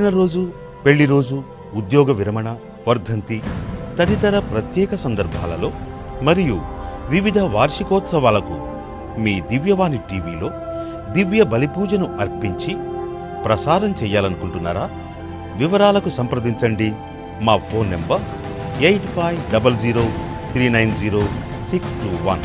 పుట్టినరోజు, పెళ్లి రోజు, ఉద్యోగ విరమణ, వర్ధంతి తదితర ప్రత్యేక సందర్భాలలో మరియు వివిధ వార్షికోత్సవాలకు మీ దివ్యవాణి టీవీలో దివ్య బలిపూజను అర్పించి ప్రసారం చేయాలనుకుంటున్నారా? వివరాలకు సంప్రదించండి. మా ఫోన్ నెంబర్ 8500390621.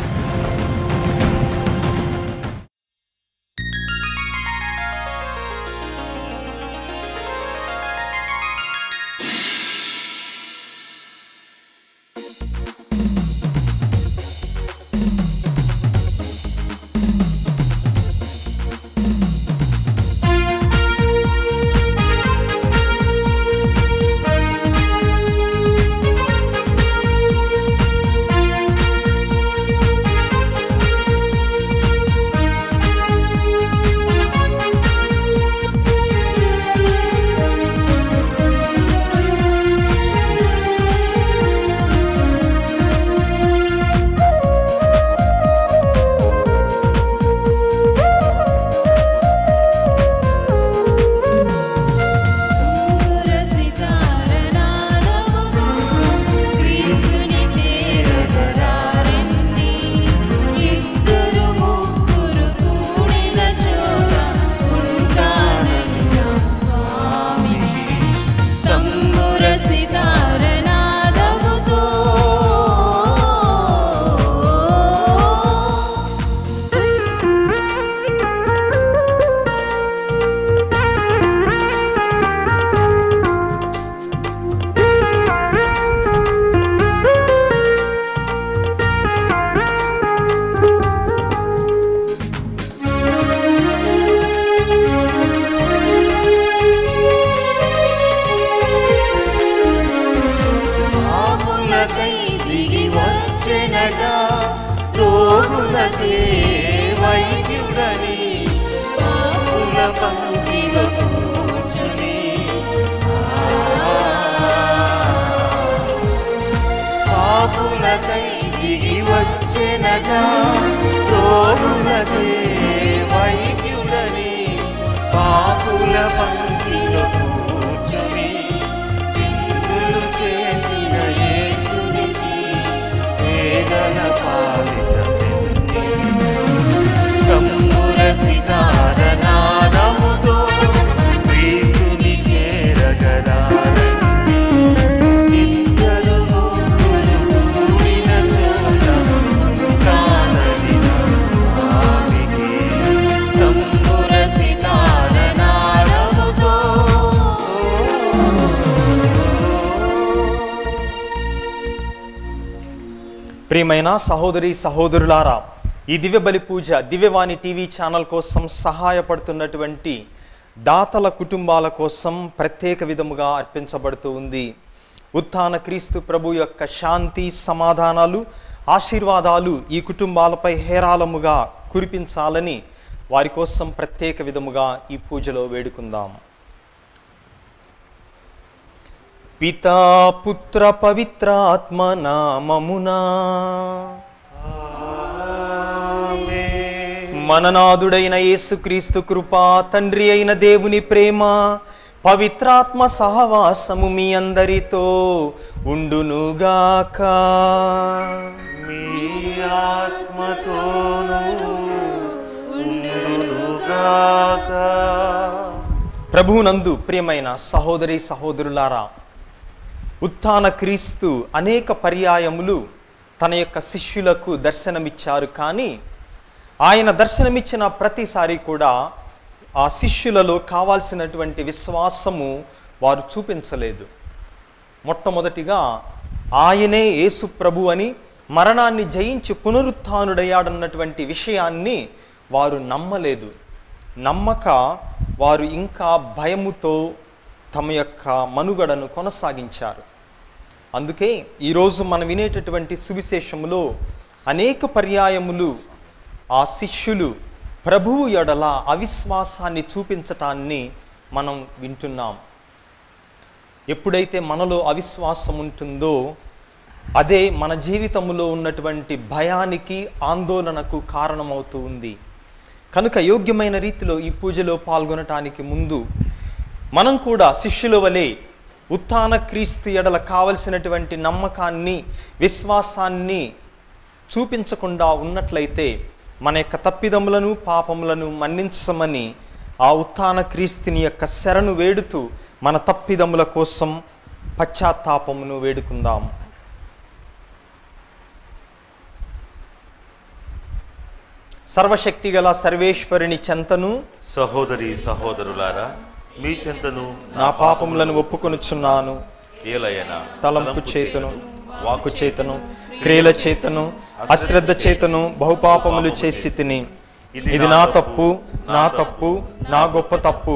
ప్రియమైన సహోదరి సహోదరులారా, ఈ దివ్య బలి పూజ దివ్యవాణి టీవీ ఛానల్ కోసం సహాయపడుతున్నటువంటి దాతల కుటుంబాల కోసం ప్రత్యేక విధముగా అర్పించబడుతూ ఉంది. ఉత్థాన క్రీస్తు ప్రభు యొక్క శాంతి, సమాధానాలు, ఆశీర్వాదాలు ఈ కుటుంబాలపై హేరాళముగా కురిపించాలని వారి కోసం ప్రత్యేక విధముగా ఈ పూజలో వేడుకుందాం. పితా పుత్ర పవిత్ర ఆత్మ నామమునా మననాథుడైన యేసుక్రీస్తు కృపా, తండ్రి అయిన దేవుని ప్రేమ, పవిత్రాత్మ సహవాసము మీ అందరితో ఉండునుగాక. మీ ఆత్మతోనూ ఉండునుగాక. ప్రభువునందు ప్రియమైన సహోదరి సహోదరులారా, ఉత్థాన క్రీస్తు అనేక పర్యాయములు తన యొక్క శిష్యులకు దర్శనమిచ్చారు. కానీ ఆయన దర్శనమిచ్చిన ప్రతిసారి కూడా ఆ శిష్యులలో కావాల్సినటువంటి విశ్వాసము వారు చూపించలేదు. మొట్టమొదటిగా ఆయనే యేసు ప్రభు అని, మరణాన్ని జయించి పునరుత్థానుడయ్యాడన్నటువంటి విషయాన్ని వారు నమ్మలేదు. నమ్మక వారు ఇంకా భయముతో తమ యొక్క మనుగడను కొనసాగించారు. అందుకే ఈరోజు మనం వినేటటువంటి సువిశేషములో అనేక పర్యాయములు ఆ శిష్యులు ప్రభువు ఎడల అవిశ్వాసాన్ని చూపించటాన్ని మనం వింటున్నాం. ఎప్పుడైతే మనలో అవిశ్వాసం ఉంటుందో అదే మన జీవితంలో ఉన్నటువంటి భయానికి, ఆందోళనకు కారణమవుతూ ఉంది. కనుక యోగ్యమైన రీతిలో ఈ పూజలో పాల్గొనటానికి ముందు మనం కూడా శిష్యుల వలె ఉత్థాన క్రీస్తు ఎడల కావలసినటువంటి నమ్మకాన్ని, విశ్వాసాన్ని చూపించకుండా ఉన్నట్లయితే మన యొక్క తప్పిదములను, పాపములను మన్నించమని ఆ ఉత్థాన క్రీస్తుని యొక్క శరణు వేడుతూ మన తప్పిదముల కోసం పశ్చాత్తాపమును వేడుకుందాం. సర్వశక్తి గల సర్వేశ్వరుని చెంతను, సహోదరి సహోదరులారా, మీ చెంతను నా పాపములను ఒప్పుకొనుచున్నాను. ఏలయన తలంపు చేతను, వాక్కు చేతను, క్రియల చేతను, అశ్రద్ధ చేతను బహుపాపములు చేసి తిని. ఇది నా తప్పు, నా తప్పు, నా గొప్ప తప్పు.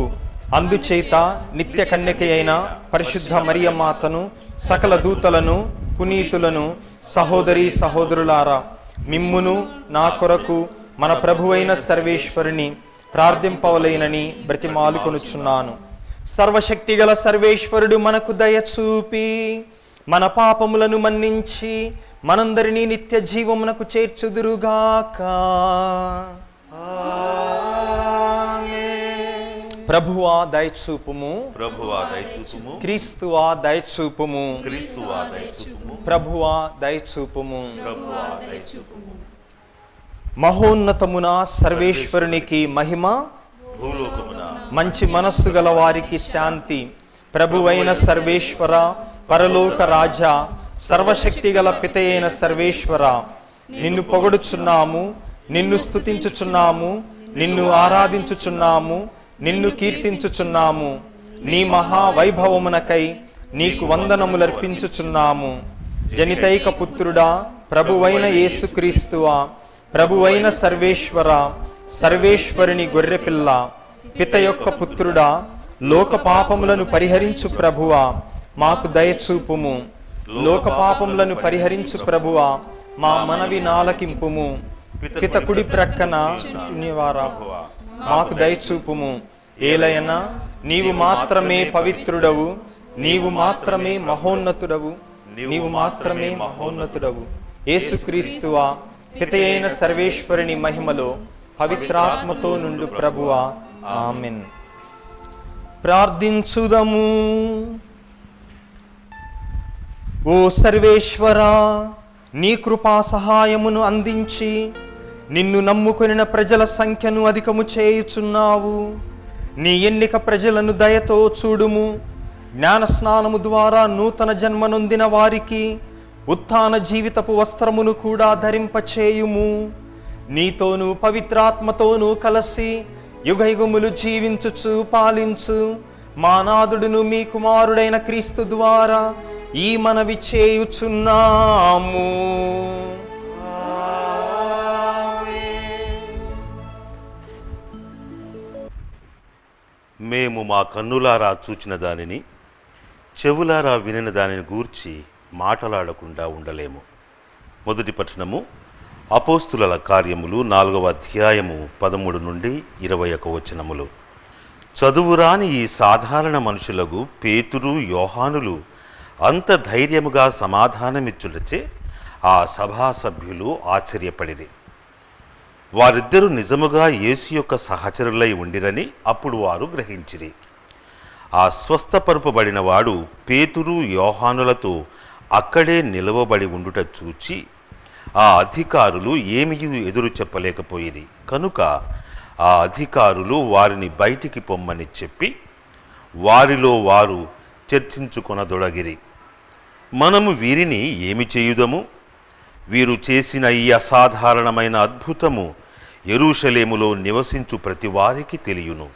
అందుచేత నిత్య కన్యక అయిన పరిశుద్ధ మరియమాతను, సకల దూతలను, పునీతులను, సహోదరి సహోదరులారా, మిమ్మును నా కొరకు మన ప్రభువైన సర్వేశ్వరుని ప్రార్థింపవలెనని బ్రతిమాలుకొనుచున్నాను. సర్వశక్తి గల సర్వేశ్వరుడు మనకు దయ చూపి మన పాపములను మన్నించి మనందరినీ నిత్య జీవమునకు చేర్చుదురుగాక. ప్రభువా దయచూపుము, ప్రభువా దయచూపుము, క్రీస్తువా దయచూపుము, క్రీస్తువా దయచూపుము, ప్రభువా దయచూపుము. ప్రభువా దయచూపుము. మహోన్నతమున సర్వేశ్వరునికి మహిమ, భూలోకమున మంచి మనస్సు గల వారికి శాంతి. ప్రభువైన సర్వేశ్వర, పరలోక రాజా, సర్వశక్తి గల పితయైన సర్వేశ్వర, నిన్ను పొగడుచున్నాము, నిన్ను స్తుతించుచున్నాము, నిన్ను ఆరాధించుచున్నాము, నిన్ను కీర్తించుచున్నాము. నీ మహావైభవమునకై నీకు వందనములర్పించుచున్నాము. జనితైక పుత్రుడా, ప్రభువైన యేసుక్రీస్తువా, ప్రభువైన సర్వేశ్వర, సర్వేశ్వరుని గొర్రెపిల్ల, పిత యొక్క పుత్రుడా, లోక పాపములను పరిహరించు ప్రభువా, మాకు దయచూపుము. లోక పాపములను పరిహరించు ప్రభువా, మా మనవి నాలకింపుము. పిత కుడి ప్రక్కన నివారా, మాకు దయచూపుము. ఏలయనా, నీవు మాత్రమే పవిత్రుడవు, నీవు మాత్రమే మహోన్నతుడవు, నీవు మాత్రమే మహోన్నతుడవు. యేసుక్రీస్తువా, పితయైన సర్వేశ్వరుని మహిమలో పవిత్రాత్మతో నుండు ప్రభువా, ఆమెన్. ప్రార్థించుదము. ఓ సర్వేశ్వరా, నీ కృపా సహాయమును అందించి నిన్ను నమ్ముకొనిన ప్రజల సంఖ్యను అధికము చేయుచున్నావు. నీ ఎన్నిక ప్రజలను దయతో చూడుము. జ్ఞాన స్నానము ద్వారా నూతన జన్మనొందిన వారికి ఉత్థాన జీవితపు వస్త్రమును కూడా ధరింపచేయుము. నీతోనూ పవిత్రాత్మతోనూ కలసి యుగయుగములు జీవించుచు పాలించు మా నాథుడును మీ కుమారుడైన క్రీస్తు ద్వారా ఈ మనవి చేయుచున్నాము. మేము మా కన్నులారా చూచిన దానిని, చెవులారా వినిన దానిని గూర్చి మాటలాడకుండా ఉండలేము. మొదటి పట్టణము అపోస్తుల కార్యములు 4వ అధ్యాయము 13 నుండి 21 వచనములు. చదువురాని ఈ సాధారణ మనుషులకు పేతురు, యోహానులు అంత ధైర్యముగా సమాధానమిచ్చుటచే ఆ సభా సభ్యులు ఆశ్చర్యపడిరి. వారిద్దరూ నిజముగా యేసు యొక్క సహచరులై ఉండిరని అప్పుడు వారు గ్రహించిరి. ఆ స్వస్థపరుపబడిన వాడు పేతురు, యోహానులతో అక్కడే నిలవబడి ఉండుట చూచి ఆ అధికారులు ఏమీ ఎదురు చెప్పలేకపోయిరి. కనుక ఆ అధికారులు వారిని బయటికి పొమ్మని చెప్పి వారిలో వారు చర్చించుకొనదొడగిరి. మనము వీరిని ఏమి చేయుదము? వీరు చేసిన ఈ అసాధారణమైన అద్భుతము యెరూషలేములో నివసించు ప్రతి వారికి తెలియును.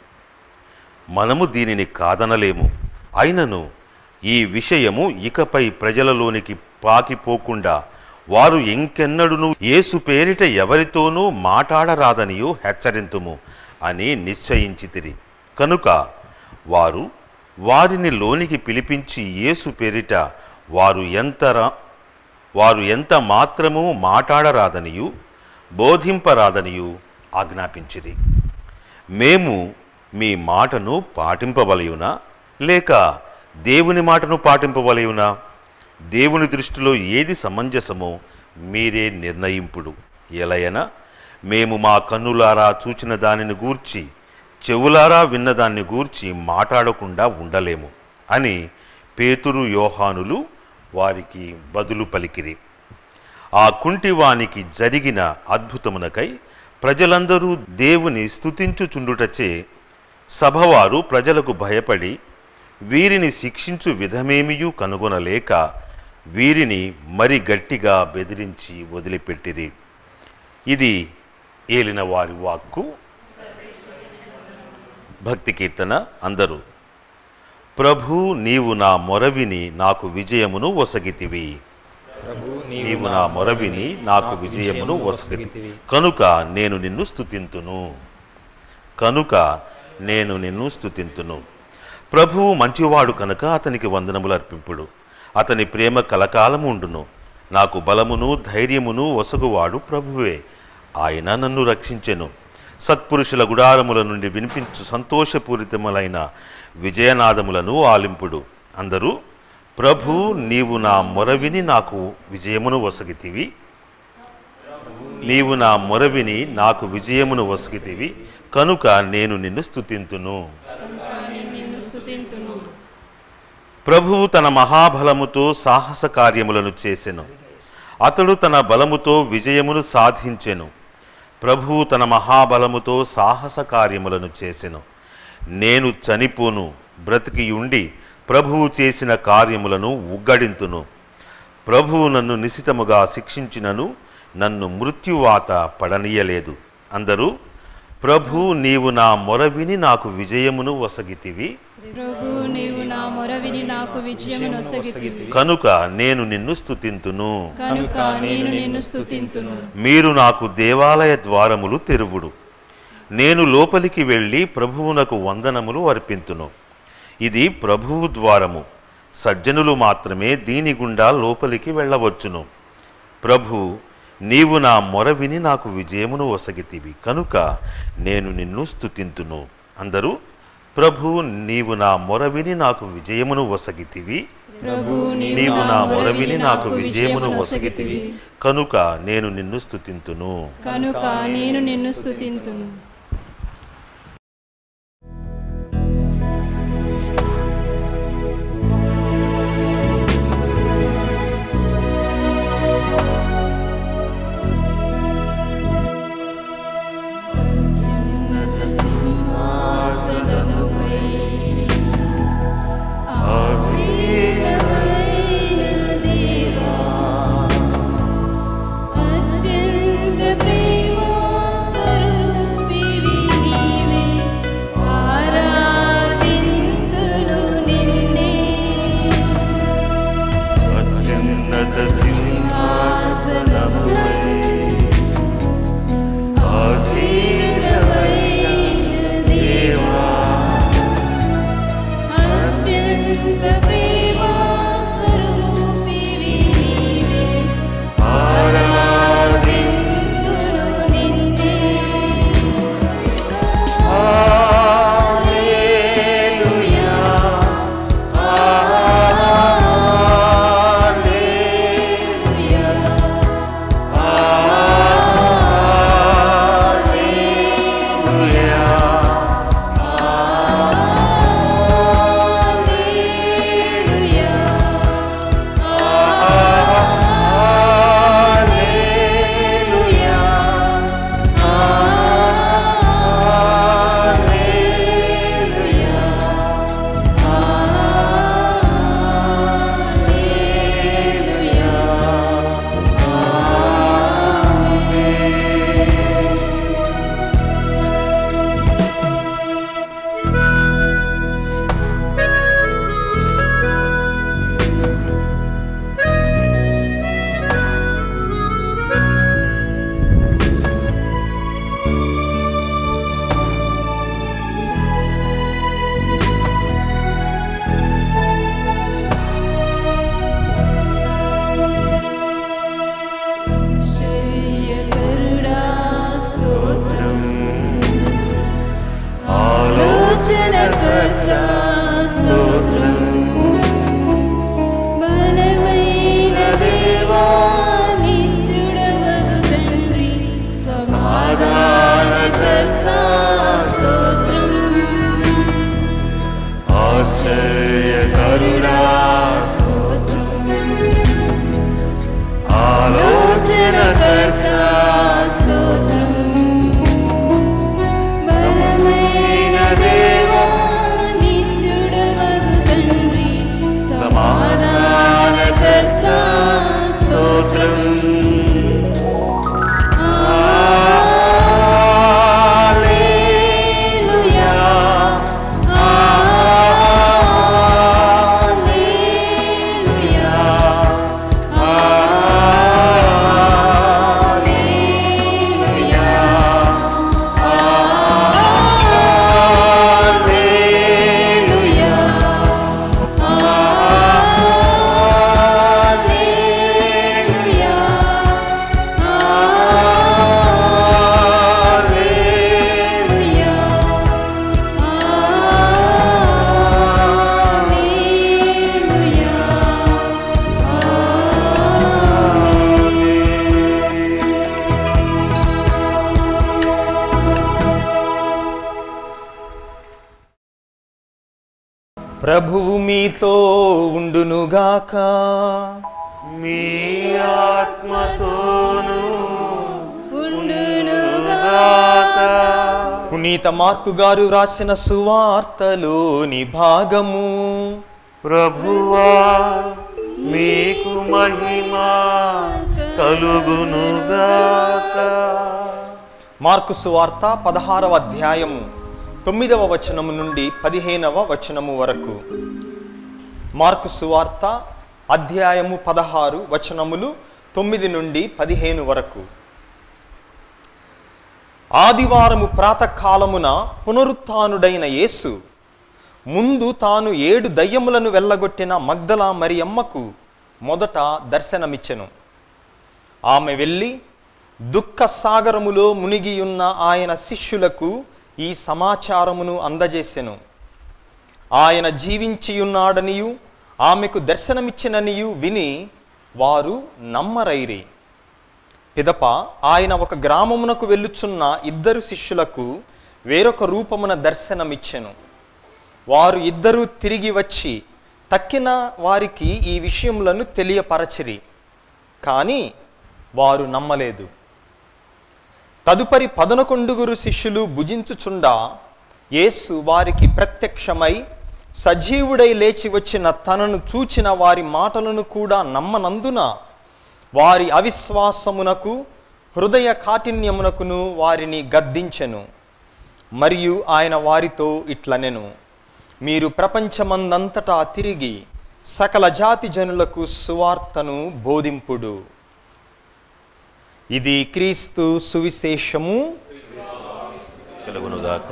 మనము దీనిని కాదనలేము. అయినను ఈ విషయము ఇకపై ప్రజలలోనికి పాకిపోకుండా వారు ఇంకెన్నడూను యేసు పేరిట ఎవరితోనూ మాట్లాడరాదనియు హెచ్చరింతుము అని నిశ్చయించితిరి. కనుక వారిని లోనికి పిలిపించి యేసు పేరిట వారు ఎంత మాత్రము మాట్లాడరాదనియు బోధింపరాదనియు ఆజ్ఞాపించిరి. మేము మీ మాటను పాటింపవలయునా లేక దేవుని మాటను పాటింపవలయునా? దేవుని దృష్టిలో ఏది సమంజసమో మీరే నిర్ణయింపుడు. ఎలయనా మేము మా కన్నులారా చూచిన దానిని గూర్చి చెవులారా విన్నదాన్ని గూర్చి మాట్లాడకుండా ఉండలేము అని పేతురు యోహానులు వారికి బదులు పలికిరి. ఆ కుంటివానికి జరిగిన అద్భుతమునకై ప్రజలందరూ దేవుని స్తుతించుచుండుటచే సభవారు ప్రజలకు భయపడి వీరిని శిక్షించు విధమేమియూ కనుగొనలేక వీరిని మరి గట్టిగా బెదిరించి వదిలిపెట్టిరి. ఇది ఏలిన వారి వాక్కు. భక్తి కీర్తన. అందరూ. ప్రభు నీవు నా మొరవిని నాకు విజయమును ఒసగితివి. నీవు నా మొరవిని నాకు విజయమును ఒసగితివి కనుక నేను నిన్ను స్తుతింతును. ప్రభువు మంచివాడు కనుక అతనికి వందనములు అర్పింపుడు. అతని ప్రేమ కలకాలము ఉండును. నాకు బలమును ధైర్యమును ఒసగువాడు ప్రభువే. ఆయన నన్ను రక్షించెను. సత్పురుషుల గుడారముల నుండి వినిపించు సంతోషపూరితములైన విజయనాదములను ఆలింపుడు. అందరూ. ప్రభు నీవు నా మొరవిని నాకు విజయమును ఒసగితివి. నీవు నా మొరవిని నాకు విజయమును ఒసగితివి కనుక నేను నిన్ను స్తుతింతును. ప్రభువు తన మహాబలముతో సాహస కార్యములను చేసెను. అతడు తన బలముతో విజయమును సాధించెను. ప్రభువు తన మహాబలముతో సాహస కార్యములను చేసెను. నేను చనిపోను, బ్రతికియుండి ప్రభువు చేసిన కార్యములను ఉగ్గడింతును. ప్రభువు నన్ను నిశితముగా శిక్షించినను నన్ను మృత్యువాత పడనీయలేదు. అందరూ. ప్రభు నీవు నా మొరవిని నాకు విజయమును ఒసగితివి. కనుక నేను నిన్ను స్తుతింతును. మీరు నాకు దేవాలయ ద్వారములు తెరువుడు. నేను లోపలికి వెళ్ళి ప్రభువునకు వందనములు అర్పింతును. ఇది ప్రభువు ద్వారము. సజ్జనులు మాత్రమే దీని గుండా లోపలికి వెళ్ళవచ్చును. ప్రభు నీవు నా మొరవిని నాకు విజయమును ఒసగితివి కనుక నేను నిన్ను స్తుతింతును. అందరూ. ప్రభు నీవు నా మొరవిని నాకు విజయమును ఒసగితివి. నీవు నా మొరవిని నాకు విజయమును ఒసగితివి కనుక నేను నిన్ను స్తుతింతును. సమాధానకర్త స్తోత్రం. రక్షణకర్తా స్తోత్రం. బలమైన దేవా నిత్యుడవగు తండ్రి సమాధానకర్తా స్తోత్రం. ప్రభువు మీతో ఉండునుగాక. మీ ఆత్మతోనూ ఉండునుగాక. పునీత మార్కు గారు రాసిన సువార్తలోని భాగము. ప్రభువా మీకు మహిమ కలుగునుగాక. మార్కు సువార్త 16వ అధ్యాయము 9వ వచనము నుండి 15వ వచనము వరకు. మార్కు సువార్త అధ్యాయము 16 వచనములు 9 నుండి 15 వరకు. ఆదివారము ప్రాతకాలమున పునరుత్థానుడైన యేసు ముందు తాను 7 దయ్యములను వెళ్ళగొట్టిన మగ్దలా మరియమ్మకు మొదట దర్శనమిచ్చెను. ఆమె వెళ్ళి దుఃఖ సాగరములో మునిగియున్న ఆయన శిష్యులకు ఈ సమాచారమును అందజేసెను. ఆయన జీవించియున్నాడనియు ఆమెకు దర్శనమిచ్చిననియు విని వారు నమ్మరైరి. పిదప ఆయన ఒక గ్రామమునకు వెళ్ళుచున్న 2 శిష్యులకు వేరొక రూపమున దర్శనమిచ్చెను. వారు 2 తిరిగి వచ్చి తక్కిన వారికి ఈ విషయములను తెలియపరచిరి, కానీ వారు నమ్మలేదు. తదుపరి 11 శిష్యులు భుజించుచుండా యేసు వారికి ప్రత్యక్షమై సజీవుడై లేచి వచ్చిన తనను చూచిన వారి మాటలను కూడా నమ్మనందున వారి అవిశ్వాసమునకు హృదయ కాఠిన్యమునకును వారిని గద్దించెను. మరియు ఆయన వారితో ఇట్లనెను, మీరు ప్రపంచమందంతటా తిరిగి సకల జాతి జనులకు సువార్తను బోధింపుడు. ఇది క్రీస్తు సువిశేషము. కలుగునుగాక.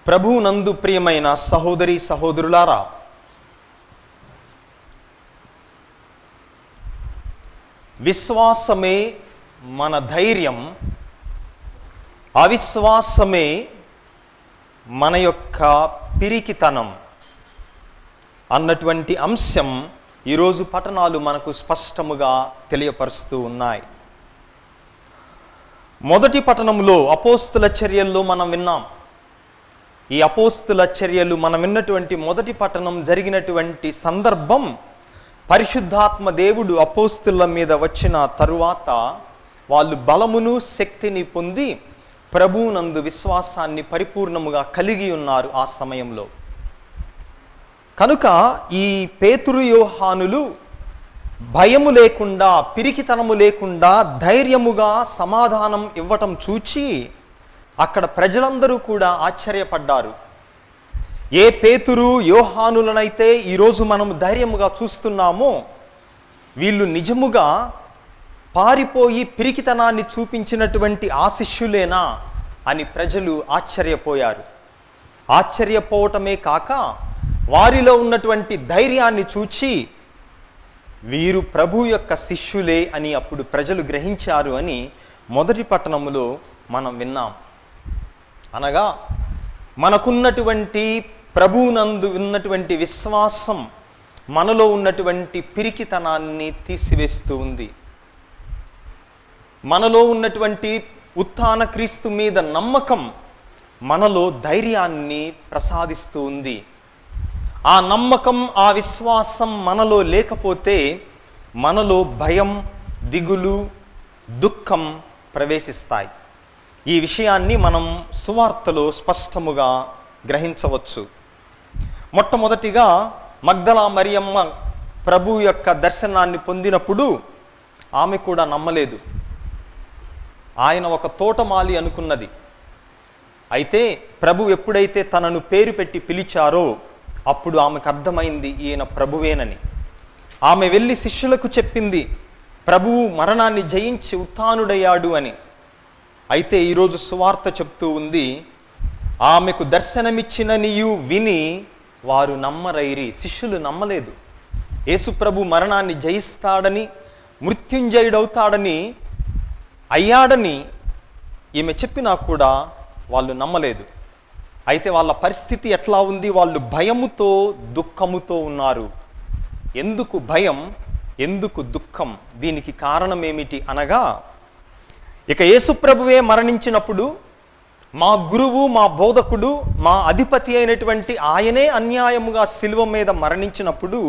ప్రభువునందు ప్రియమైన సహోదరి సహోదరులారా, విశ్వాసమే మన ధైర్యం, అవిశ్వాసమే మన యొక్క పిరికితనం అన్నటువంటి అంశం ఈరోజు పఠనాలు మనకు స్పష్టముగా తెలియపరుస్తూ ఉన్నాయి. మొదటి పఠనంలో అపోస్తుల చర్యల్లో మనం విన్నాం. ఈ అపోస్తుల చర్యలు మనం విన్నటువంటి మొదటి పఠనం జరిగినటువంటి సందర్భం పరిశుద్ధాత్మ దేవుడు అపోస్తుల మీద వచ్చిన తరువాత వాళ్ళు బలమును శక్తిని పొంది ప్రభువునందు విశ్వాసాన్ని పరిపూర్ణముగా కలిగి ఉన్నారు ఆ సమయంలో. కనుక ఈ పేతురు యోహానులు భయము లేకుండా, పిరికితనము లేకుండా ధైర్యముగా సమాధానం ఇవ్వటం చూచి అక్కడ ప్రజలందరూ కూడా ఆశ్చర్యపడ్డారు. ఏ పేతురు యోహానులనైతే ఈరోజు మనం ధైర్యముగా చూస్తున్నామో వీళ్ళు నిజముగా పారిపోయి పిరికితనాన్ని చూపించినటువంటి ఆ శిష్యులేనా అని ప్రజలు ఆశ్చర్యపోయారు. ఆశ్చర్యపోవటమే కాక వారిలో ఉన్నటువంటి ధైర్యాన్ని చూచి వీరు ప్రభు యొక్క శిష్యులే అని అప్పుడు ప్రజలు గ్రహించారు అని మొదటి పట్టణములో మనం విన్నాం. అనగా మనకున్నటువంటి ప్రభువునందు ఉన్నటువంటి విశ్వాసం మనలో ఉన్నటువంటి పిరికితనాన్ని తీసివేస్తూ ఉంది. మనలో ఉన్నటువంటి ఉత్థాన క్రీస్తు మీద నమ్మకం మనలో ధైర్యాన్ని ప్రసాదిస్తూ ఉంది. ఆ నమ్మకం, ఆ విశ్వాసం మనలో లేకపోతే మనలో భయం, దిగులు, దుఃఖం ప్రవేశిస్తాయి. ఈ విషయాన్ని మనం సువార్తలో స్పష్టముగా గ్రహించవచ్చు. మొట్టమొదటిగా మగ్దలా మరియమ్మ ప్రభు యొక్క దర్శనాన్ని పొందినప్పుడు ఆమె కూడా నమ్మలేదు. ఆయన ఒక తోటమాలి అనుకున్నది. అయితే ప్రభు ఎప్పుడైతే తనను పేరు పెట్టి పిలిచారో అప్పుడు ఆమెకు అర్థమైంది ఈయన ప్రభువేనని. ఆమె వెళ్ళి శిష్యులకు చెప్పింది, ప్రభువు మరణాన్ని జయించి ఉత్థానుడయ్యాడు అని. అయితే ఈరోజు సువార్త చెప్తూ ఉంది, ఆమెకు దర్శనమిచ్చిననియు విని వారు నమ్మరైరి. శిష్యులు నమ్మలేదు. యేసు ప్రభు మరణాన్ని జయిస్తాడని, మృత్యుంజయుడవుతాడని, అయ్యాడని ఈమె చెప్పినా కూడా వాళ్ళు నమ్మలేదు. అయితే వాళ్ళ పరిస్థితి ఎట్లా ఉంది? వాళ్ళు భయముతో, దుఃఖముతో ఉన్నారు. ఎందుకు భయం, ఎందుకు దుఃఖం? దీనికి కారణం ఏమిటి అనగా, ఇక యేసుప్రభువే మరణించినప్పుడు మా గురువు, మా బోధకుడు, మా అధిపతి అయినటువంటి ఆయనే అన్యాయముగా శిలువ మీద మరణించినప్పుడు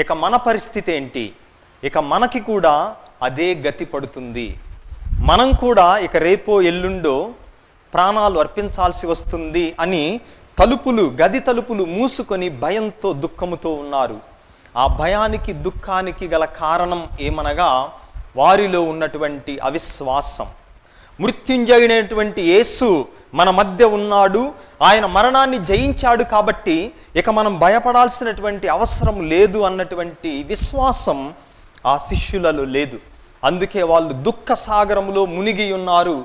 ఇక మన పరిస్థితి ఏంటి? ఇక మనకి కూడా అదే గతి పడుతుంది. మనం కూడా ఇక రేపో ఎల్లుండో ప్రాణాలు అర్పించాల్సి వస్తుంది అని గది తలుపులు మూసుకొని భయంతో, దుఃఖముతో ఉన్నారు. ఆ భయానికి, దుఃఖానికి గల కారణం ఏమనగా వారిలో ఉన్నటువంటి అవిశ్వాసం. మృత్యుంజయుడైనటువంటి యేసు మన మధ్య ఉన్నాడు, ఆయన మరణాన్ని జయించాడు కాబట్టి ఇక మనం భయపడాల్సినటువంటి అవసరం లేదు అన్నటువంటి విశ్వాసం ఆ శిష్యులలో లేదు. అందుకే వాళ్ళు దుఃఖ సాగరంలో మునిగి ఉన్నారు,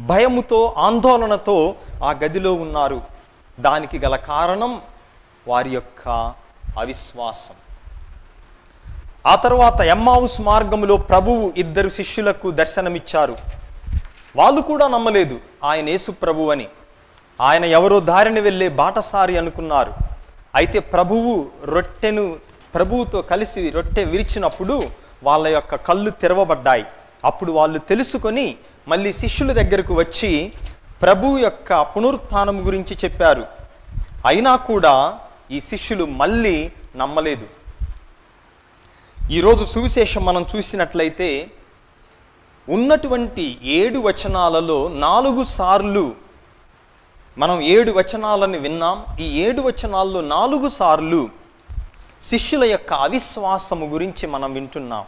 భయముతో, ఆందోళనతో ఆ గదిలో ఉన్నారు. దానికి గల కారణం వారి యొక్క అవిశ్వాసం. ఆ తర్వాత ఎమ్మావుస్ మార్గములో ప్రభువు 2 శిష్యులకు దర్శనమిచ్చారు. వాళ్ళు కూడా నమ్మలేదు ఆయన యేసు ప్రభు అని. ఆయన ఎవరో దారిని వెళ్ళే బాటసారి అనుకున్నారు. అయితే ప్రభువుతో కలిసి రొట్టె విరిచినప్పుడు వాళ్ళ యొక్క కళ్ళు తెరవబడ్డాయి. అప్పుడు వాళ్ళు తెలుసుకొని మళ్ళీ శిష్యుల దగ్గరకు వచ్చి ప్రభు యొక్క పునరుత్థానం గురించి చెప్పారు. అయినా కూడా ఈ శిష్యులు మళ్ళీ నమ్మలేదు. ఈరోజు సువిశేషం మనం చూసినట్లయితే ఉన్నటువంటి 7 వచనాలలో 4 సార్లు మనం 7 వచనాలను విన్నాం. ఈ 7 వచనాల్లో 4 సార్లు శిష్యుల యొక్క అవిశ్వాసము గురించి మనం వింటున్నాం.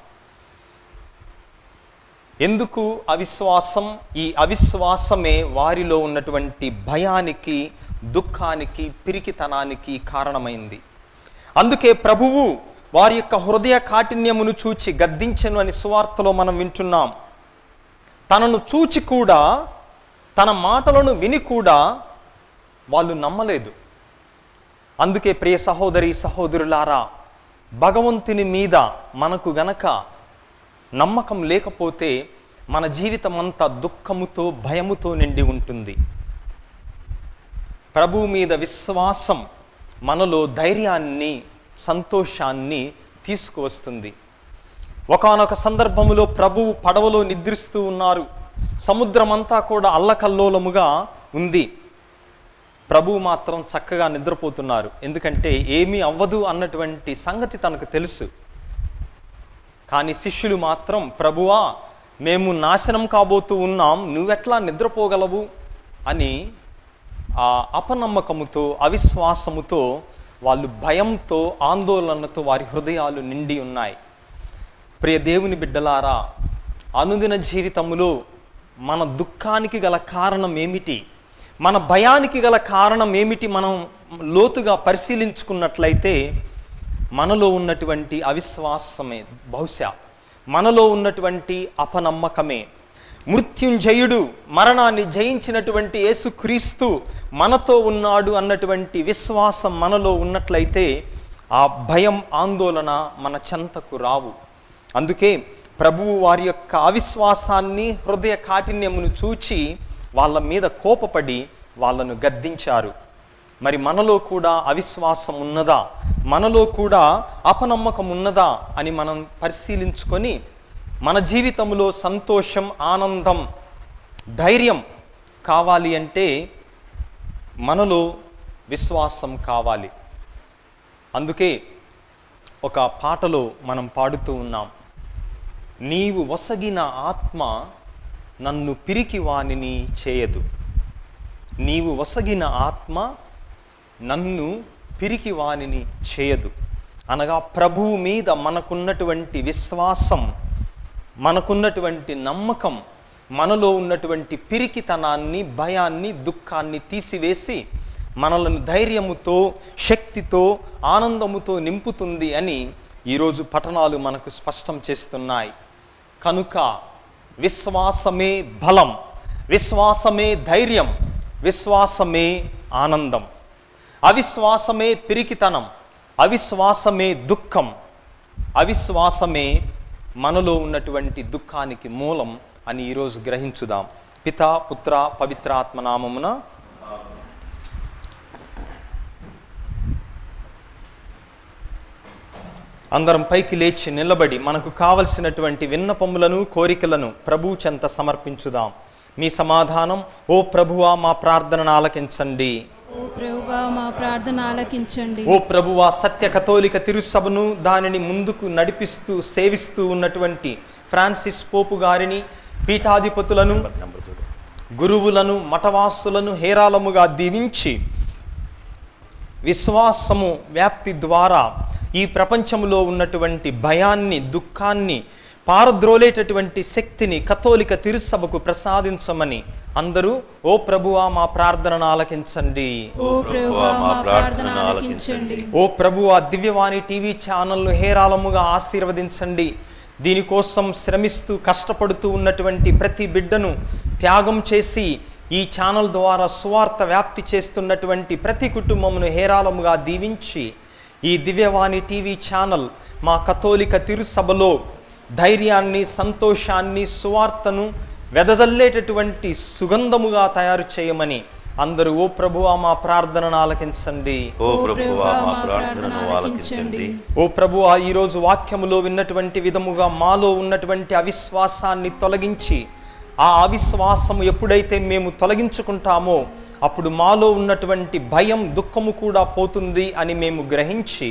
ఎందుకు అవిశ్వాసం? ఈ అవిశ్వాసమే వారిలో ఉన్నటువంటి భయానికి, దుఃఖానికి, పిరికితనానికి కారణమైంది. అందుకే ప్రభువు వారి యొక్క హృదయ కాఠిన్యమును చూచి గద్దించెను అని సువార్తలో మనం వింటున్నాం. తనను చూచి కూడా, తన మాటలను విని కూడా వాళ్ళు నమ్మలేదు. అందుకే ప్రియ సహోదరి సహోదరులారా, భగవంతుని మీద మనకు గనక నమ్మకం లేకపోతే మన జీవితం అంతా దుఃఖముతో, భయముతో నిండి ఉంటుంది. ప్రభువు మీద విశ్వాసం మనలో ధైర్యాన్ని, సంతోషాన్ని తీసుకువస్తుంది. ఒకానొక సందర్భములో ప్రభువు పడవలో నిద్రిస్తూ ఉన్నారు. సముద్రమంతా కూడా అల్లకల్లోలముగా ఉంది. ప్రభువు మాత్రం చక్కగా నిద్రపోతున్నారు. ఎందుకంటే ఏమీ అవ్వదు అన్నటువంటి సంగతి తనకు తెలుసు. కానీ శిష్యులు మాత్రం, ప్రభువా, మేము నాశనం కాబోతూ ఉన్నాం, నువ్వెట్లా నిద్రపోగలవు అని ఆ అపనమ్మకముతో, అవిశ్వాసముతో, వాళ్ళు భయంతో, ఆందోళనతో వారి హృదయాలు నిండి ఉన్నాయి. ప్రియ దేవుని బిడ్డలారా, అనుదిన జీవితంలో మన దుఃఖానికి గల కారణం ఏమిటి, మన భయానికి గల కారణం ఏమిటి మనం లోతుగా పరిశీలించుకున్నట్లయితే మనలో ఉన్నటువంటి అవిశ్వాసమే, బహుశా మనలో ఉన్నటువంటి అపనమ్మకమే. మృత్యుంజయుడు, మరణాన్ని జయించినటువంటి యేసుక్రీస్తు మనతో ఉన్నాడు అన్నటువంటి విశ్వాసం మనలో ఉన్నట్లయితే ఆ భయం, ఆందోళన మన చెంతకు రావు. అందుకే ప్రభువు వారి యొక్క అవిశ్వాసాన్ని, హృదయ కాఠిన్యమును చూచి వాళ్ళ మీద కోపపడి వాళ్ళను గద్దించారు. మరి మనలో కూడా అవిశ్వాసం ఉన్నదా, మనలో కూడా అపనమ్మకం ఉన్నదా అని మనం పరిశీలించుకొని మన జీవితంలో సంతోషం, ఆనందం, ధైర్యం కావాలి అంటే మనలో విశ్వాసం కావాలి. అందుకే ఒక పాటలో మనం పాడుతూ ఉన్నాం, నీవు వసగిన ఆత్మ నన్ను పిరికివానిని చేయదు. నీవు వసగిన ఆత్మ నన్ను పిరికివానిని చేయదు. అనగా ప్రభువు మీద మనకున్నటువంటి విశ్వాసం, మనకున్నటువంటి నమ్మకం, మనలో ఉన్నటువంటి పిరికితనాన్ని, భయాన్ని, దుఃఖాన్ని తీసివేసి మనలను ధైర్యముతో, శక్తితో, ఆనందముతో నింపుతుంది అని ఈరోజు పఠనాలు మనకు స్పష్టం చేస్తున్నాయి. కనుక విశ్వాసమే బలం, విశ్వాసమే ధైర్యం, విశ్వాసమే ఆనందం. అవిశ్వాసమే పిరికితనం, అవిశ్వాసమే దుఃఖం, అవిశ్వాసమే మనలో ఉన్నటువంటి దుఃఖానికి మూలం అని ఈరోజు గ్రహించుదాం. పితా, పుత్ర, పవిత్రాత్మ నామమున. అందరం పైకి లేచి నిలబడి మనకు కావలసినటువంటి విన్నపములను, కోరికలను ప్రభువు చెంత సమర్పించుదాం. మీ సమాధానం. ఓ ప్రభువా మా ప్రార్థనను ఆలకించండి. ఓ ప్రభువా మా ప్రార్థన ఆలకించండి. ఓ ప్రభువా సత్య కథోలిక తిరుసభను, దానిని ముందుకు నడిపిస్తూ సేవిస్తూ ఉన్నటువంటి ఫ్రాన్సిస్ పోపు గారిని, పీఠాధిపతులను, గురువులను, మఠవాసులను హేరాళముగా దీవించి విశ్వాసము వ్యాప్తి ద్వారా ఈ ప్రపంచంలో ఉన్నటువంటి భయాన్ని, దుఃఖాన్ని పారద్రోలేటటువంటి శక్తిని కథోలిక తిరుసభకు ప్రసాదించమని అందరూ ఓ ప్రభువా మా ప్రార్థనను ఆలకించండి. ఓ ప్రభువా మా ప్రార్థన ఆలకించండి. ఓ ప్రభువా దివ్యవాణి టీవీ ఛానల్ను హేరాళముగా ఆశీర్వదించండి. దీనికోసం శ్రమిస్తూ కష్టపడుతూ ఉన్నటువంటి ప్రతి బిడ్డను త్యాగం చేసి ఈ ఛానల్ ద్వారా సువార్త వ్యాప్తి చేస్తున్నటువంటి ప్రతి కుటుంబమును హేరాళముగా దీవించి ఈ దివ్యవాణి టీవీ ఛానల్ మా కథోలిక తిరుసభలో ధైర్యాన్ని, సంతోషాన్ని, సువార్తను వెదజల్లేటటువంటి సుగంధముగా తయారు చేయమని అందరూ ఓ ప్రభువా మా ప్రార్థనను ఆలకించండి. ఓ ప్రభువా మా ప్రార్థనను ఆలకించండి. ఓ ప్రభువా ఈరోజు వాక్యములో విన్నటువంటి విధముగా మాలో ఉన్నటువంటి అవిశ్వాసాన్ని తొలగించి, ఆ అవిశ్వాసము ఎప్పుడైతే మేము తొలగించుకుంటామో అప్పుడు మాలో ఉన్నటువంటి భయం, దుఃఖము కూడా పోతుంది అని మేము గ్రహించి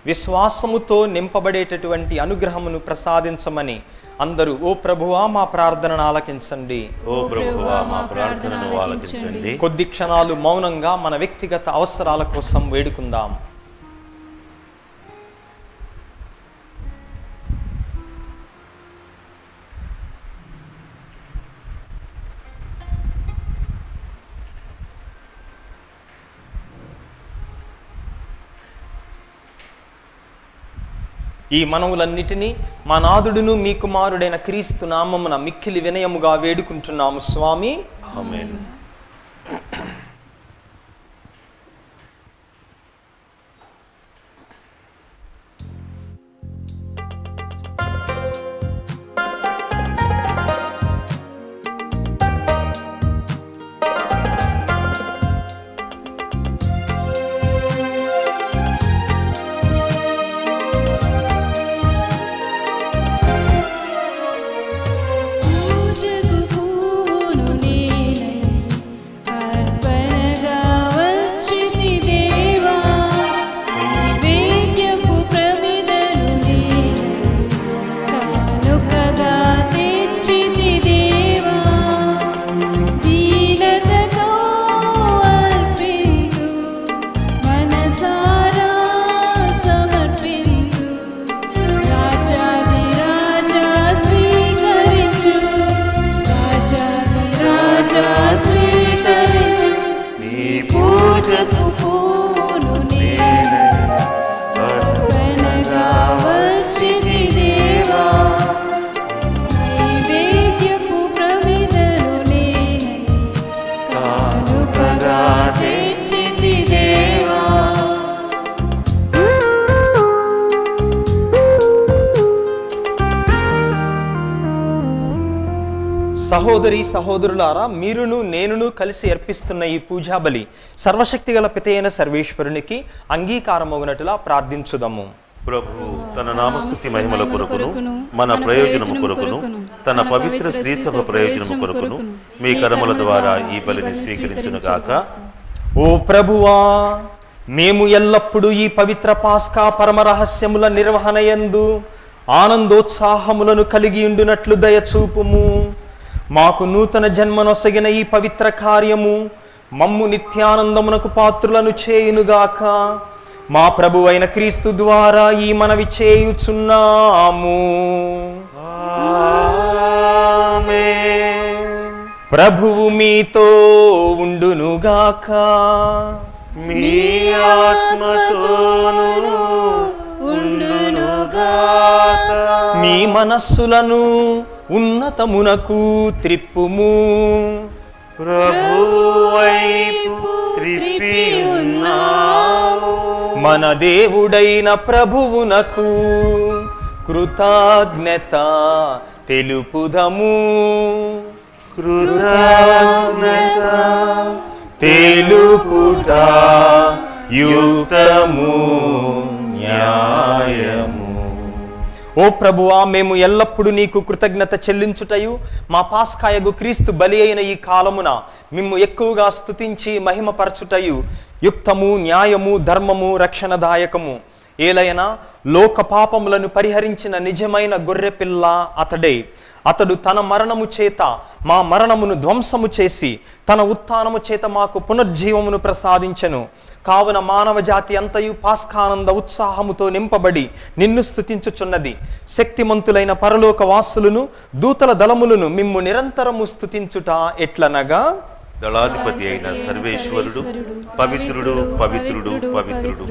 విశ్వాసముతో నింపబడేటటువంటి అనుగ్రహమును ప్రసాదించమని అందరూ ఓ ప్రభువా మా ప్రార్థనను ఆలకించండి. ఓ ప్రభువా మా ప్రార్థనను ఆలకించండి. కొద్ది క్షణాలు మౌనంగా మన వ్యక్తిగత అవసరాల కోసం వేడుకుందాం. ఈ మనవులన్నిటినీ మా నాథుడును మీ కుమారుడైన క్రీస్తు నామమున మిక్కిలి వినయముగా వేడుకుంటున్నాము స్వామి. ఆమేన్. సహోదరి సహోదరులారా, మీరును నేనును కలిసి అర్పిస్తున్న ఈ పూజా బలి సర్వశక్తిగల పితైన సర్వేశ్వరునికి అంగీకారమగునట్లుగా ప్రార్థించుదాము. ప్రభువు తన నామస్తుతి మహిమల కొరకును మన ప్రయోజనము కొరకును తన పవిత్ర శ్రీసభ ప్రయోజనము కొరకును మీ కరముల ద్వారా ఈ బలిని స్వీకరించును గాక. ఓ ప్రభువా, మేము ఎల్లప్పుడూ ఈ పవిత్ర పాస్కా పరమ రహస్యముల నిర్వహణ యందు ఆనందోత్సాహములను కలిగి ఉండునట్లు దయచూపుము. మాకు నూతన జన్మనొసగిన ఈ పవిత్ర కార్యము మమ్ము నిత్యానందమునకు పాత్రులను చేయునుగాక. మా ప్రభు అయిన క్రీస్తు ద్వారా ఈ మనవి చేయుచున్నాము. ప్రభువు మీతో ఉండునుగాక. మీ ఆత్మతోను ఉండునుగాక. మీ మనస్సులను ఉన్నతమునకు త్రిప్పుము. ప్రభువు వైపు త్రిప్పి ఉన్నాము. మన దేవుడైన ప్రభువునకు కృతజ్ఞత తెలుపుదము. కృతజ్ఞత తెలుపుట యుక్తము న్యాయము. ఓ ప్రభువా, మేము ఎల్లప్పుడూ నీకు కృతజ్ఞత చెల్లించుటయు మా పాస్కాయగు క్రీస్తు బలి అయిన ఈ కాలమున మిమ్ము ఎక్కువగా స్తుతించి మహిమపరచుటయు యుక్తము న్యాయము ధర్మము రక్షణదాయకము. ఏలైనా లోక పాపములను పరిహరించిన నిజమైన గొర్రెపిల్ల అతడే. అతడు తన మరణము చేత మా మరణమును ధ్వంసము చేసి తన ఉత్థానము చేత మాకు పునర్జీవమును ప్రసాదించెను. కావున మానవ జాతి అంతయు పాస్కానంద ఉత్సాహముతో నింపబడి నిన్ను స్తుతించుచున్నది. శక్తిమంతులైన పరలోక వాసులను దూతల దళములను మిమ్ము నిరంతరము స్తుతించుట ఎట్లనగా, దళాధిపతి అయిన సర్వేశ్వరుడు పవిత్రుడు పవిత్రుడు పవిత్రుడు,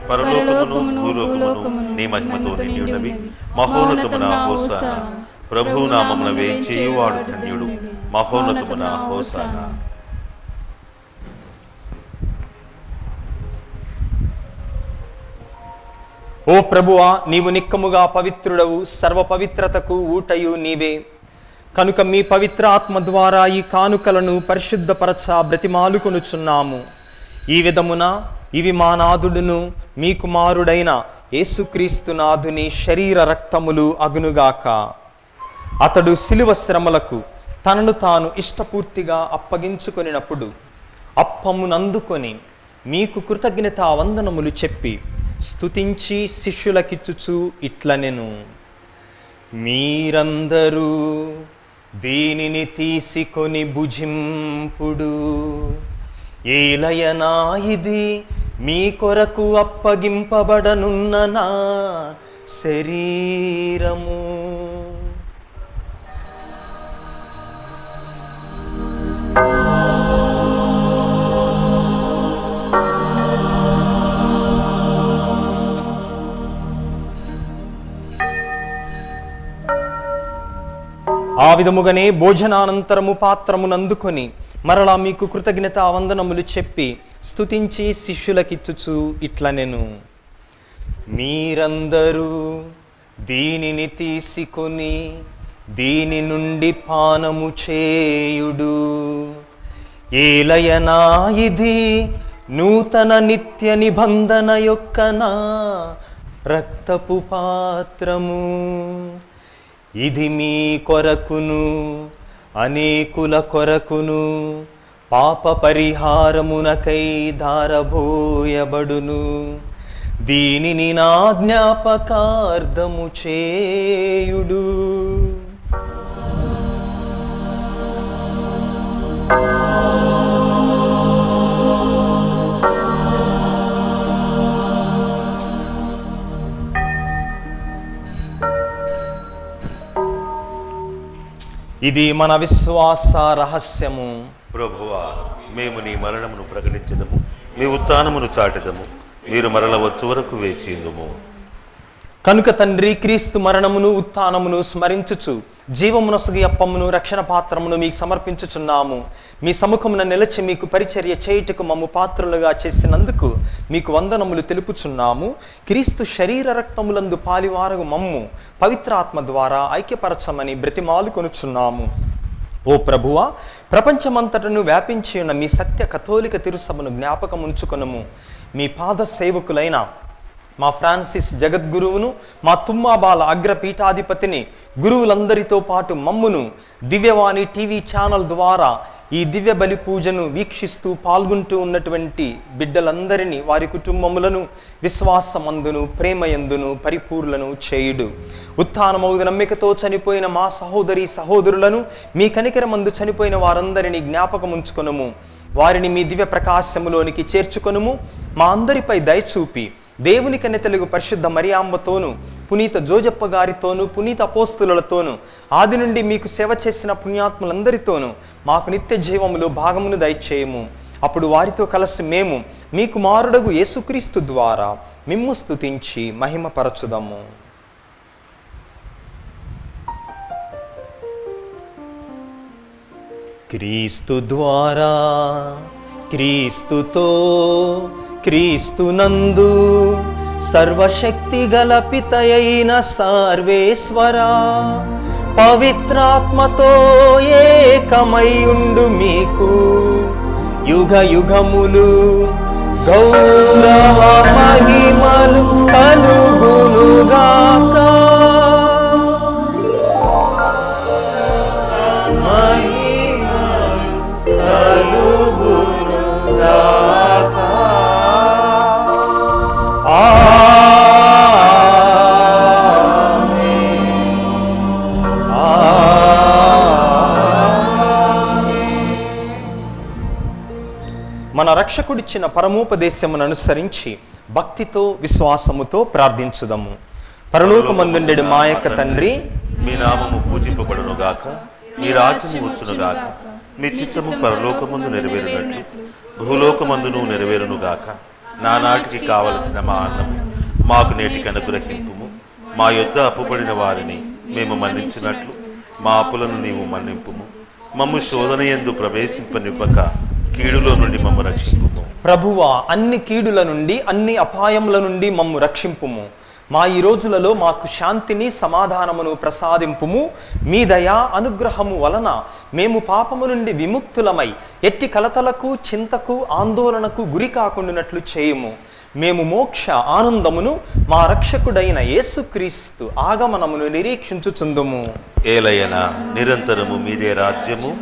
పరలోకమును భూలోకమును నీ మహిమతో నిండి ఉన్నవి. మహోన్నతమున హోసానా. ప్రభు నామమున వేంచేయువాడు ధన్యుడు. మహోన్నతమున హోసానా. ఓ ప్రభువా, నీవు నిక్కముగా పవిత్రుడవు, సర్వ పవిత్రతకు ఊటయు నీవే. కనుక మీ పవిత్ర ఆత్మ ద్వారా ఈ కానుకలను పరిశుద్ధపరచ బ్రతిమాలుకొనుచున్నాము. ఈ విధమున ఇవి మా నాథుడును మీ కుమారుడైన యేసుక్రీస్తు నాథుని శరీర రక్తములు అగునుగాక. అతడు శిలువ శ్రమలకు తనను తాను ఇష్టపూర్తిగా అప్పగించుకొనినప్పుడు అప్పమునందుకొని మీకు కృతజ్ఞతా వందనములు చెప్పి స్తుతించి శిష్యులకిచ్చుచు ఇట్లనెను, మీరందరూ దీనిని తీసుకొని భుజింపుడు. ఏలయనా ఇది మీ కొరకు అప్పగింపబడనున్న నా శరీరము. ఆ విధముగానే భోజనానంతరము పాత్రమునందుకొని మరలా మీకు కృతజ్ఞతా వందనములు చెప్పి స్తుతించి శిష్యులకిచ్చుచు ఇట్లనెను, మీరందరూ దీనిని తీసుకొని దీని నుండి పానము చేయుడు. ఏలయనా ఇది నూతన నిత్య నిబంధన యొక్క నా రక్తపు పాత్రము. ఇది మీ కొరకును అనేకుల కొరకును పాప పరిహారమునకై ధారబోయబడును. దీనిని నా జ్ఞాపకార్థము చేయుడు. ఇది మన విశ్వాస రహస్యము. ప్రభువా, మేము నీ మరణమును ప్రకటించదము, మీ ఉత్థానమును చాటెదము. మీరు మరల వచ్చు వరకు వేచిందుము. కనుక తండ్రి, క్రీస్తు మరణమును ఉత్థానమును స్మరించుచు జీవమునొసగి అప్పమును రక్షణ పాత్రమును మీకు సమర్పించుచున్నాము. మీ సముఖమున నిలచి మీకు పరిచర్య చేయుటకు మమ్ము పాత్రులుగా చేసినందుకు మీకు వందనములు తెలుపుచున్నాము. క్రీస్తు శరీర రక్తములందు పాలివారగు మమ్ము పవిత్రాత్మ ద్వారా ఐక్యపరచమని బ్రతిమాలు కొనుచున్నాము. ఓ ప్రభువా, ప్రపంచమంతటను వ్యాపించి ఉన్న మీ సత్య కథోలిక తిరుసభను జ్ఞాపకం ఉంచుకొనుము. మీ పాద సేవకులైన మా ఫ్రాన్సిస్ జగద్గురువును, మా తుమ్మాబాల అగ్రపీఠాధిపతిని, గురువులందరితో పాటు మమ్మును దివ్యవాణి టీవీ ఛానల్ ద్వారా ఈ దివ్య బలి పూజను వీక్షిస్తూ పాల్గొంటూ ఉన్నటువంటి బిడ్డలందరినీ, వారి కుటుంబములను విశ్వాసమందును ప్రేమయందును పరిపూర్ణను చేయుడు. ఉత్థానమౌదు నమ్మికతో చనిపోయిన మా సహోదరి సహోదరులను, మీ కనికరమందు చనిపోయిన వారందరినీ జ్ఞాపకముంచుకొనుము. వారిని మీ దివ్య ప్రకాశములోనికి చేర్చుకొనుము. మా అందరిపై దయచూపి దేవుని కన్యతలుగు పరిశుద్ధ మరియాంబతోను, పునీత జోజప్ప గారితోనూ, పునీత అపోస్తులతోనూ, ఆది నుండి మీకు సేవ చేసిన పుణ్యాత్ములందరితోనూ మాకు నిత్య జీవములో భాగమును దయచేయము. అప్పుడు వారితో కలిసి మేము మీ కుమారుడగు యేసుక్రీస్తు ద్వారా మిమ్ము స్తుతించి మహిమపరచుదాము. క్రీస్తు ద్వారా, క్రీస్తుతో, క్రీస్తునందు సర్వశక్తి గల పితయైన సర్వేశ్వరా, పవిత్రాత్మతో ఏకమయుండు మీకు యుగ యుగములు గౌరవ మహిమలు కలుగునుగాక. మన రక్షకుడిచ్చిన పరమోపదేశమును అనుసరించి భక్తితో విశ్వాసముతో ప్రార్థించుదాము. పరలోకమందుండెడు మా యొక్క తండ్రి, మీ నామము పూజింపబడునుగాక, మీ రాజ్యము వచ్చునుగాక, మీ చిత్తము పరలోకమందు నెరవేరునట్లు భూలోకమందును నెరవేరునుగాక. నానాటికి కావలసిన మా అన్నము మాకు నేటికి అనుగ్రహింపుము. మా యొద్ద అప్పుబడిన వారిని మేము మన్నించినట్లు మా అప్పులను నీవు మన్నింపుము. మమ్ము శోధన యందు ప్రవేశింపనివ్వక కీడులో నుండి మమ్ము రక్షింపుము. ప్రభువా, అన్ని కీడుల నుండి అన్ని అపాయముల నుండి మమ్ము రక్షింపుము. మా ఈ రోజులలో మాకు శాంతిని సమాధానమును ప్రసాదింపుము. మీ దయా అనుగ్రహము వలన మేము పాపము నుండి విముక్తులమై ఎట్టి కలతలకు చింతకు ఆందోళనకు గురి కాకుండానట్లు చేయుము. మేము మోక్ష ఆనందమును మా రక్షకుడైన యేసుక్రీస్తు ఆగమనమును నిరీక్షించుచుందుము. ఏలయనా నిరంతరము మీదే రాజ్యము,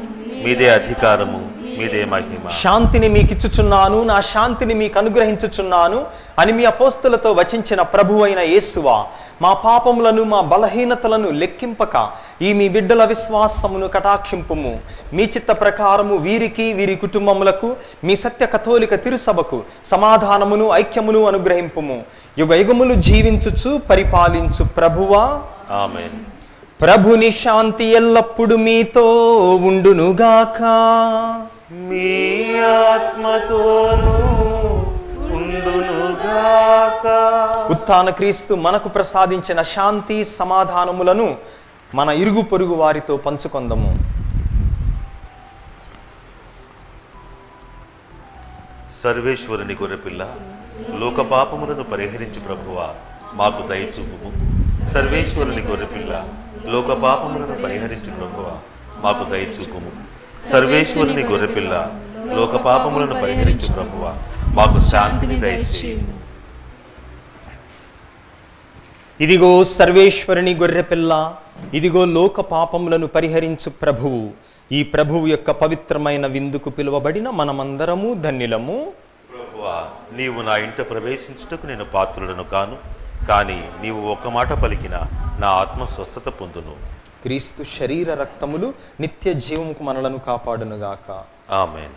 మీదే అధికారము, మీదే మహిమ. శాంతిని మీకిచ్చుచున్నాను, నా శాంతిని మీకు అనుగ్రహించుచున్నాను అని మీ అపోస్తులతో వచించిన ప్రభువైన యేసువా, మా పాపములను మా బలహీనతలను లెక్కింపక ఈ మీ బిడ్డల విశ్వాసమును కటాక్షింపుము. మీ చిత్త ప్రకారము వీరికి వీరి కుటుంబములకు మీ సత్య కథోలిక తిరుసభకు సమాధానమును ఐక్యమును అనుగ్రహింపుము. యుగ యుగములు జీవించుచు పరిపాలించు ప్రభువా, ఆమేన్. ప్రభుని శాంతి ఎల్లప్పుడు మీతో ఉండునుగాక. మీ ఆత్మతోను ఉండునుగాక. ఉత్థాన క్రీస్తు మనకు ప్రసాదించిన శాంతి సమాధానములను మన ఇరుగు పొరుగు వారితో పంచుకొందము. సర్వేశ్వరుని గొర్రెపిల్ల, లోక పాపములను పరిహరించు ప్రభువా, మాకు దయచూపుము. సర్వేశ్వరుని గొర్రెపిల్ల, లోక పాపములను పరిహరించు ప్రభువా, మాకు దయచూపుము. సర్వేశ్వరుని గొర్రెపిల్ల, లోక పాపములను పరిహరించు ప్రభువా, మాకు శాంతిని దయచేయుము. ఇదిగో సర్వేశ్వరుని గొర్రెపిల్ల, ఇదిగో లోక పాపములను పరిహరించు ప్రభువు. ఈ ప్రభువు యొక్క పవిత్రమైన విందుకు పిలువబడిన మనమందరము ధన్యులము. ప్రభువా, నీవు నా ఇంట ప్రవేశించుటకు నేను పాత్రుడను కాను, కానీ నీవు ఒక మాట పలికిన నా ఆత్మ స్వస్థత పొందును. క్రీస్తు శరీర రక్తములు నిత్య జీవముకు మనలను కాపాడునుగాక. ఆమేన్.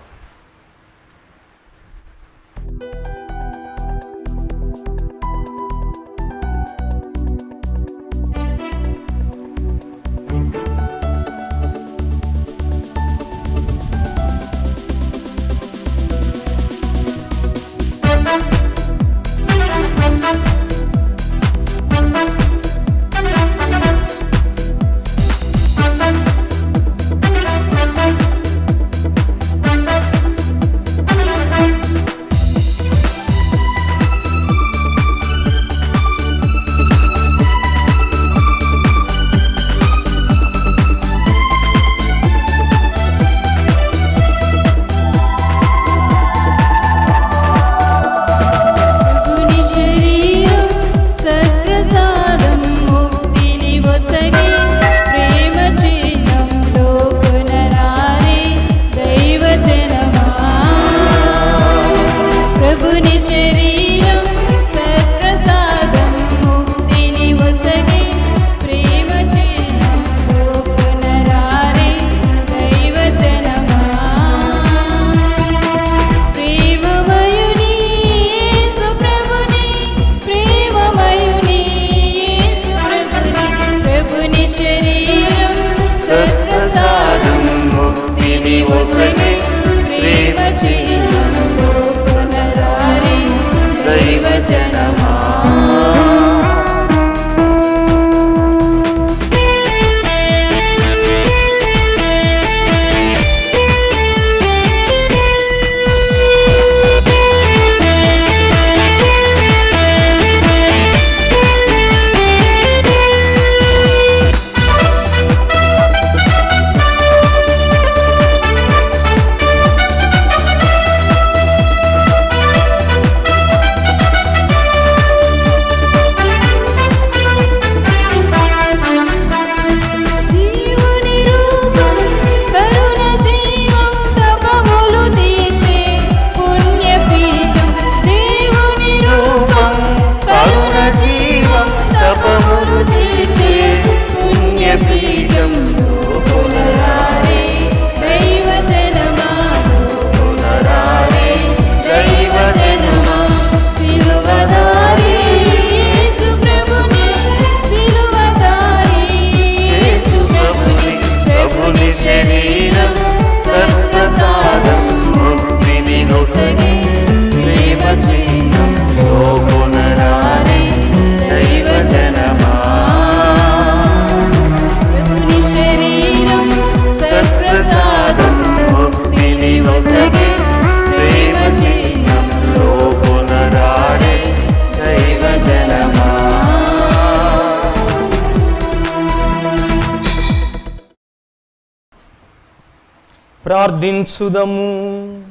ప్రార్థించుదము.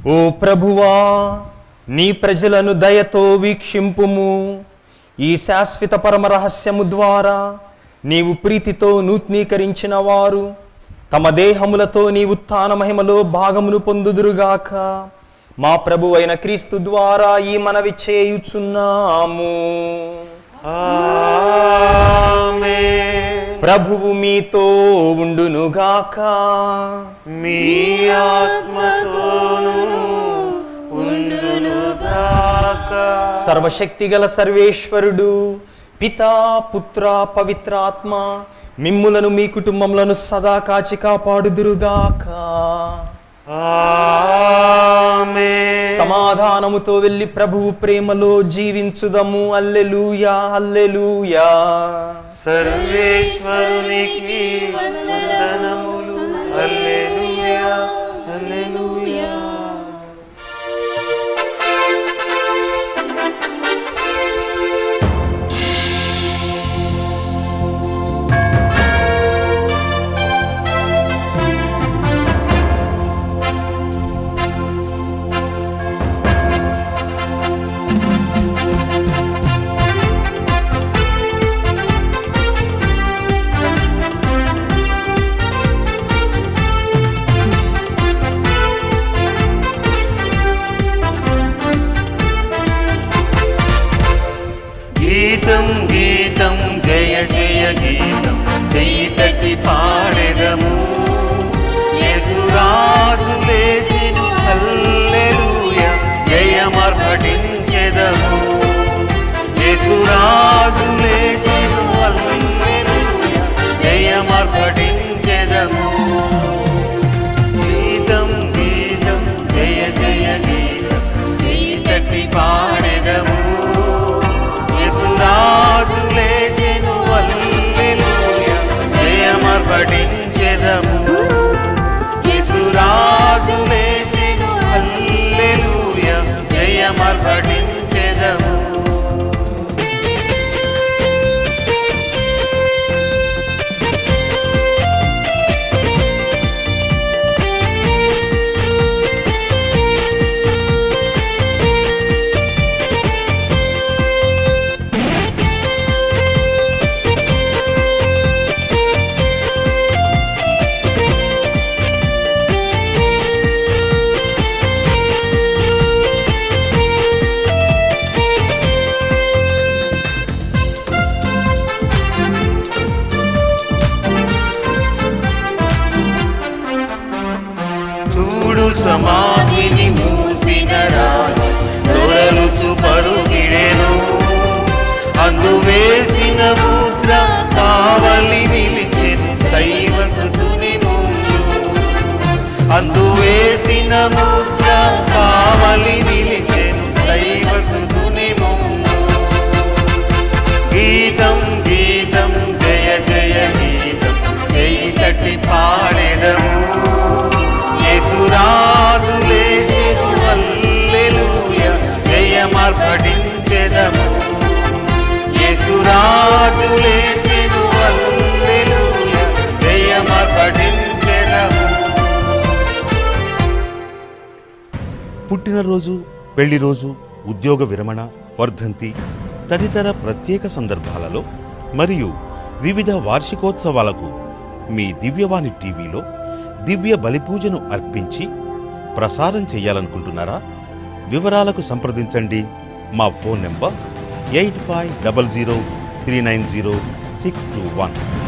ఓ ప్రభువా, నీ ప్రజలను దయతో వీక్షింపుము. ఈ శాశ్వత పరమ రహస్యము ద్వారా నీవు ప్రీతితో నూతనీకరించిన వారు తమ దేహములతో నీ ఉత్థాన మహిమలో భాగమును పొందుదురుగాక. మా ప్రభు అయిన క్రీస్తు ద్వారా ఈ మనవి చేయుచున్నాము. ప్రభువు మీతో ఉండునుగాక. మీ ఆత్మతోను ఉండునుగాక. సర్వశక్తిగల సర్వేశ్వరుడు పితా, పుత్ర, పవిత్రాత్మ మిమ్ములను మీ కుటుంబములను సదా కాచి కాపాడుదురుగాక. సమాధానముతో వెళ్ళి ప్రభువు ప్రేమలో జీవించుదము. హల్లెలూయా, హల్లెలూయా. సర్వేశ్వరునికి వందనములు. హల్లెలూయా, హల్లెలూయా. గీతం గీతం జయ జయ గీతం చెయ్యి పాడెదము. యేసురాజు లేచెను. హల్లెలూయా, జయమర్పటించెదము. యేసురాజు లేచెను. హల్లెలూయా, జయమర్పటించెదము. గీతం గీతం జయ జయ గీతం చెయ్యి పాడెదము. రాజు లేచెను. హల్లెలూయా, జయమర్పటించెదము. యేసురాజు లేచెను. హల్లెలూయా, జయమర్పటించెదము. సమాధిని మూసిన రాజు దొరలుచు పరుగిడెను. అందువేసిన ముద్ర కావలి నిలిచెను దైవసుతుని ముందు. అందువేసిన ముద్ర కావలి నిలిచెను దైవసుతుని ముందు. గీతం గీతం జయ జయ గీతం చెయ్యి తట్టి పాడెదము. యేసురాజు లేచెను. హల్లెలూయా, జయమర్పటించెదము. యేసురాజు లేచెను. హల్లెలూయా, జయమర్పటించెదము. పుట్టినరోజు, పెళ్లి రోజు, ఉద్యోగ విరమణ, వర్ధంతి తదితర ప్రత్యేక సందర్భాలలో మరియు వివిధ వార్షికోత్సవాలకు మీ దివ్యవాణి టీవీలో దివ్య బలిపూజను అర్పించి ప్రసారం చేయాలనుకుంటున్నారా? వివరాలకు సంప్రదించండి. మా ఫోన్ నెంబర్ 8500390621.